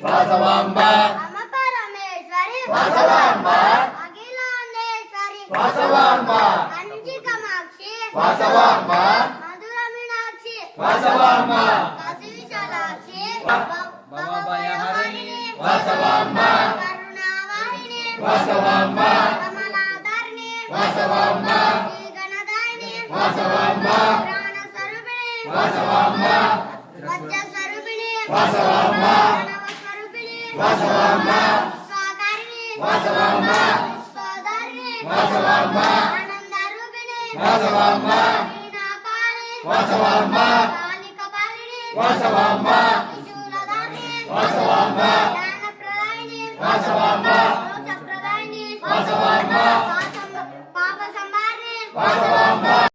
వాసవాంబ అమ్మ పరమేశ్వరి వాసవాంబ అఖిలాండేశ్వరి వాసవాంబ కంచి కామాక్షి వాసవాంబ మధుర మీనాక్షి వాసవాంబ కాశీ విశాలాక్షి భవభయహరిణి వాసవాంబ కరుణావాహిని వాసవాంబ కమలాధరణి వాసవాంబ శ్రీగణదాయిని వాసవాంబ ప్రాణస్వరూపిణి వాసవాంబ వజ్రస్వరూపిణి వాసవాంబ ప్రణవస్వరూపిణి వాసవాంబ విశ్వకారిణి వాసవాంబ విశ్వధారిణి వాసవాంబ ఆనందరూపిణి వాసవాంబ వీణాపాణి వాసవాంబ కాళికపాలిని వాసవాంబ త్రిశూలధారిణి వాసవాంబ జ్ఞానప్రదాయిని వాసవాంబ మోక్షప్రదాయిని వాసవాంబ పాప సంహారిణి వాసవాంబ